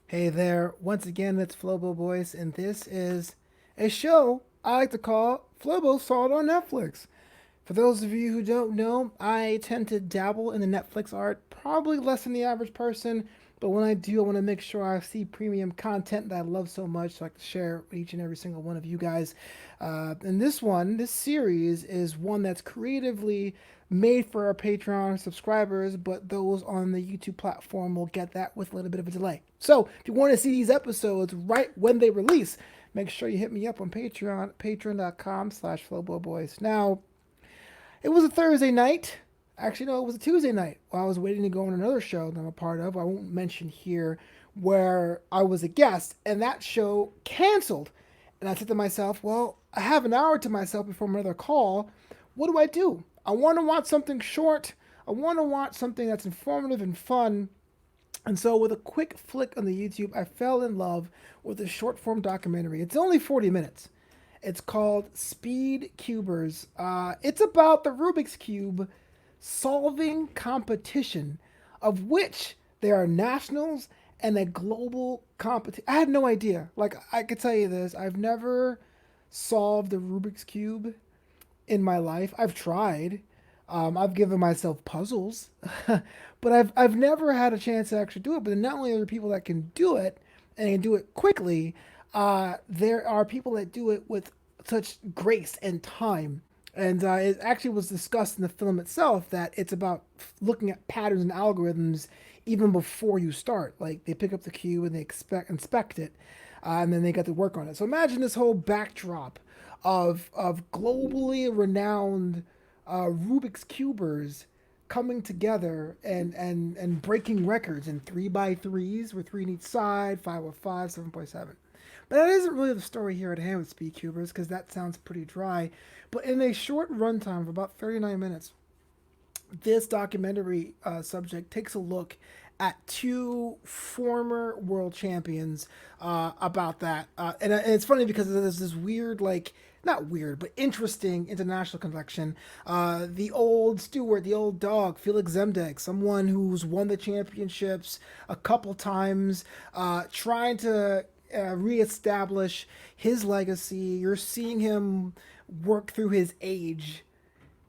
Hey there, once again, it's Flobo Boyce, and this is a show I like to call Flobo Saw It on Netflix. For those of you who don't know, I tend to dabble in the Netflix art, probably less than the average person, but when I do, I want to make sure I see premium content that I love so much so I can share with each and every single one of you guys. And this series, is one that's creatively made for our Patreon subscribers, but those on the YouTube platform will get that with a little bit of a delay. So if you want to see these episodes right when they release, make sure you hit me up on Patreon, patreon.com/FloboBoys. Now, it was a Thursday night. Actually, no, it was a Tuesday night while I was waiting to go on another show that I'm a part of. I won't mention here, where I was a guest, and that show canceled. And I said to myself, well, I have an hour to myself before another call. What do I do? I want to watch something short. I want to watch something that's informative and fun. And so, with a quick flick on the YouTube, I fell in love with a short form documentary. It's only 40 minutes. It's called Speed Cubers. It's about the Rubik's Cube solving competition, of which there are nationals and a global competition. I had no idea. Like, I could tell you this, I've never solved the Rubik's Cube in my life. I've tried. I've given myself puzzles, but I've never had a chance to actually do it. But not only are there people that can do it and can do it quickly, there are people that do it with such grace and time. And it actually was discussed in the film itself that it's about looking at patterns and algorithms even before you start. Like, they pick up the cube and they inspect it, and then they get to work on it. So imagine this whole backdrop of globally renowned Rubik's cubers coming together and breaking records in 3x3s with three on each side, 505, 7.7. But that isn't really the story here at hand with Speed Cubers, because that sounds pretty dry. But in a short runtime of about 39 minutes, this documentary subject takes a look at two former world champions about that. And it's funny because there's this weird, like, not weird, but interesting international connection. The old steward, the old dog, Felix Zemdeg, someone who's won the championships a couple times, trying to reestablish his legacy. You're seeing him work through his age,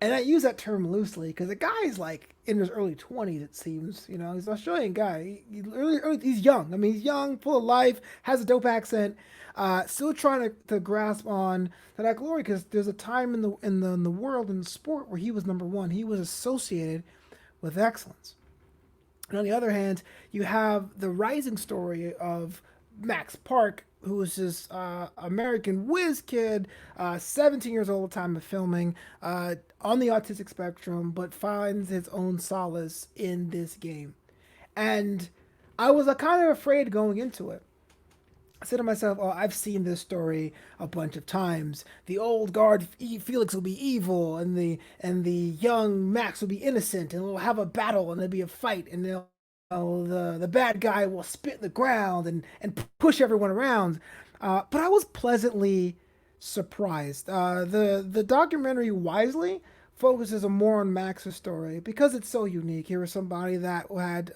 and I use that term loosely because the guy is like in his early 20s, it seems. You know, he's an Australian guy. He's young. I mean, he's young, full of life, has a dope accent, still trying to grasp on to that glory, because there's a time in the world, in the sport, where he was number one. He was associated with excellence. And on the other hand, you have the rising story of Max Park, who was this American whiz kid, 17 years old at the time of filming, on the autistic spectrum, but finds his own solace in this game. And I was kind of afraid going into it. I said to myself, "Oh, I've seen this story a bunch of times. The old guard Felix will be evil, and the young Max will be innocent, and we'll have a battle, and there'll be a fight, and they'll the bad guy will spit the ground and push everyone around." But I was pleasantly surprised. The documentary wisely focuses more on Max's story because it's so unique. Here was somebody that had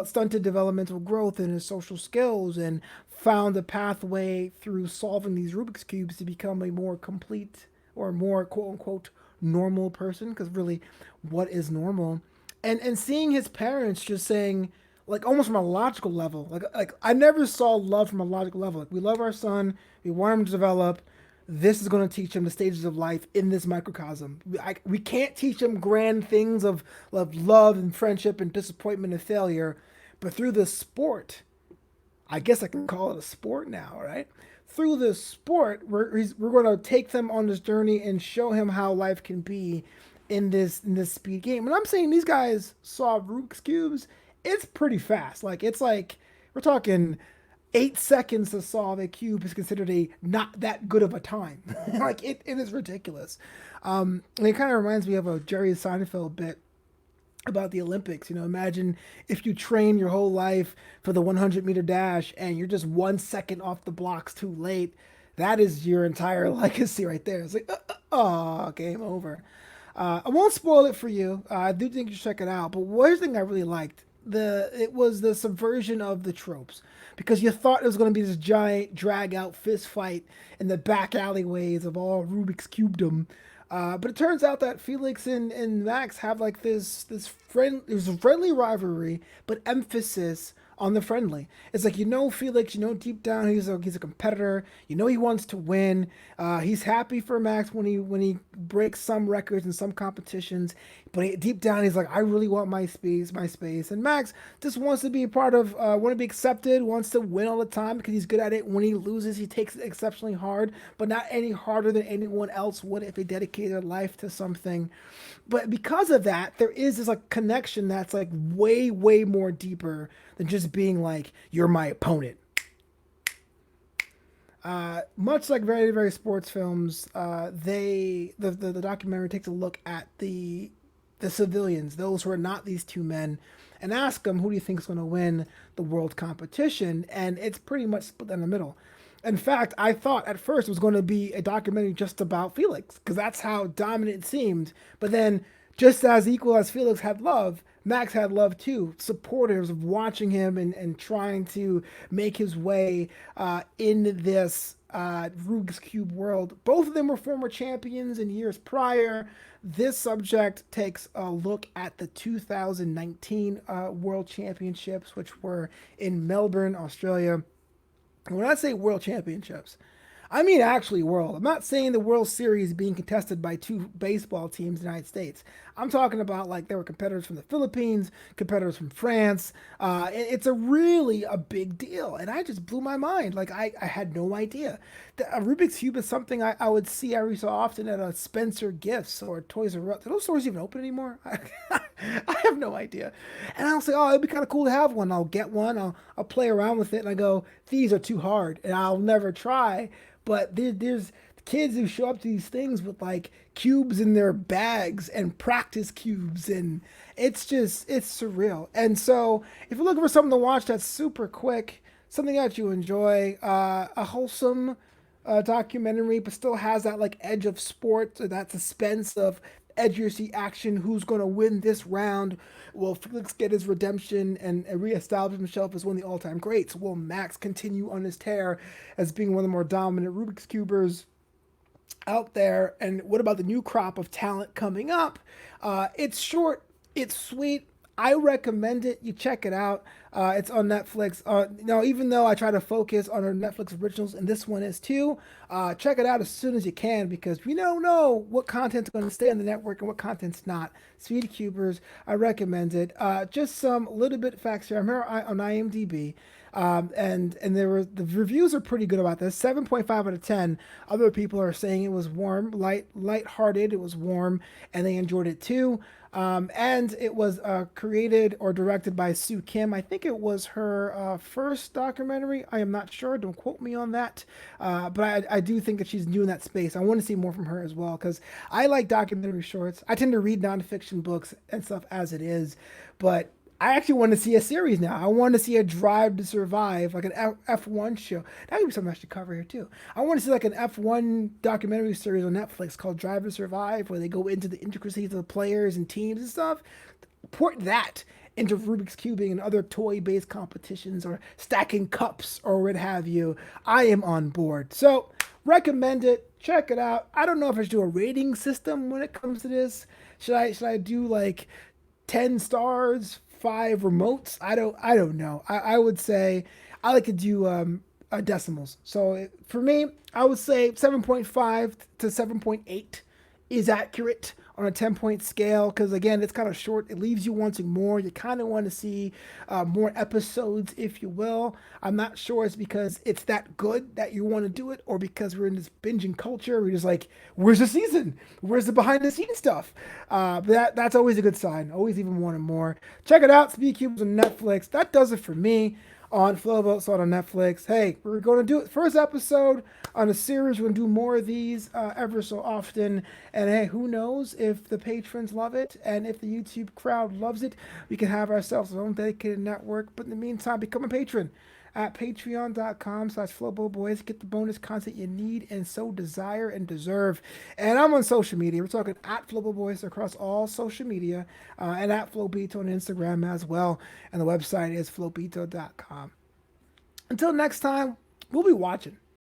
stunted developmental growth in his social skills, and found a pathway through solving these Rubik's cubes to become a more complete, or more quote unquote normal person. Because really, what is normal? And seeing his parents just saying, like, almost from a logical level, like I never saw love from a logical level. Like, we love our son, we want him to develop. This is going to teach him the stages of life in this microcosm. We can't teach him grand things of love and friendship and disappointment and failure, but through the sport, I guess I can call it a sport now, right? Through this sport, we're going to take them on this journey and show him how life can be in this speed game. And I'm saying these guys saw Rubik's cubes. It's pretty fast. Like, it's like we're talking 8 seconds to solve a cube is considered a not that good of a time. Like, it is ridiculous. And it kind of reminds me of a Jerry Seinfeld bit about the Olympics. You know, imagine if you train your whole life for the 100-meter dash and you're just 1 second off the blocks too late. That is your entire legacy right there. It's like, oh, game over. I won't spoil it for you. I do think you should check it out. But one thing I really liked it was the subversion of the tropes because you thought it was going to be this giant drag out fist fight in the back alleyways of all Rubik's cubedom. But it turns out that Felix and Max have like there's a friendly rivalry, but emphasis on the friendly. It's like Felix, deep down he's a competitor. He wants to win. He's happy for Max when he breaks some records in some competitions, but deep down he's like, I really want my space. And Max just wants to be a part of, want to be accepted, wants to win all the time because he's good at it. When he loses, he takes it exceptionally hard, but not any harder than anyone else would if they dedicated their life to something. But because of that, there is this like connection that's like way, way more deeper than just being like, you're my opponent. Much like very very sports films, the documentary takes a look at the civilians, those who are not these two men, and ask them, who do you think is going to win the world competition? And it's pretty much split in the middle. In fact, I thought at first it was going to be a documentary just about Felix because that's how dominant it seemed. But then, just as equal as Felix had love, Max had love too. Supporters of watching him and trying to make his way in this Rubik's Cube world. Both of them were former champions in years prior. This subject takes a look at the 2019 World Championships, which were in Melbourne, Australia. And when I say World Championships, I mean actually world. I'm not saying the World Series being contested by two baseball teams in the United States. I'm talking about like there were competitors from the Philippines, competitors from France. It's a big deal, and I just blew my mind. Like I had no idea. A Rubik's cube is something I would see every so often at a Spencer Gifts or Toys R Us. Do those stores even open anymore? I have no idea. And I'll say, oh, it'd be kind of cool to have one. I'll get one. I'll play around with it, and I go, these are too hard, and I'll never try. But there's kids who show up to these things with like cubes in their bags and practice cubes, and it's surreal. And so if you're looking for something to watch that's super quick, something that you enjoy, a wholesome documentary, but still has that like edge of sport, or that suspense of edgy action. Who's going to win this round? Will Felix get his redemption and reestablish himself as one of the all-time greats? Will Max continue on his tear as being one of the more dominant Rubik's cubers out there? And what about the new crop of talent coming up? It's short, it's sweet. I recommend it. You check it out. It's on Netflix. Even though I try to focus on our Netflix originals, and this one is too, check it out as soon as you can because we don't know what content's going to stay on the network and what content's not. Speed Cubers, I recommend it. Just some little bit of facts here. I'm here on IMDb. And the reviews are pretty good about this. 7.5 out of 10. Other people are saying it was warm, light-hearted. It was warm, and they enjoyed it too. And it was created or directed by Sue Kim. I think it was her first documentary. I am not sure. Don't quote me on that. But I do think that she's new in that space. I want to see more from her as well because I like documentary shorts. I tend to read nonfiction books and stuff as it is, but I actually want to see a series now. I want to see a Drive to Survive, like an F1 show. That would be something I should cover here too. I want to see like an F1 documentary series on Netflix called Drive to Survive, where they go into the intricacies of the players and teams and stuff. Port that into Rubik's Cubing and other toy-based competitions or stacking cups or what have you. I am on board. So recommend it. Check it out. I don't know if I should do a rating system when it comes to this. Should I do like 10 stars, 5 remotes? I don't know. I would say I like to do decimals. So for me, I would say 7.5 to 7.8 is accurate on a 10-point scale because again it's kind of short. It leaves you wanting more. You kind of want to see more episodes, if you will. I'm not sure it's because it's that good that you want to do it or because we're in this binging culture. We're just like, where's the season? Where's the behind the scenes stuff? But that's always a good sign. Always even wanting more. Check it out. Speed Cubes on Netflix. That does it for me on Flobo, saw it on Netflix. Hey, we're going to do it first episode on a series. We're going to do more of these ever so often. And hey, who knows if the patrons love it and if the YouTube crowd loves it, we can have ourselves our own dedicated network. But in the meantime, become a patron at patreon.com/Flobo Boyce. Get the bonus content you need and so desire and deserve. And I'm on social media. We're talking at Flobo Boyce across all social media, and at Flobito on Instagram as well. And the website is flobito.com. Until next time, we'll be watching.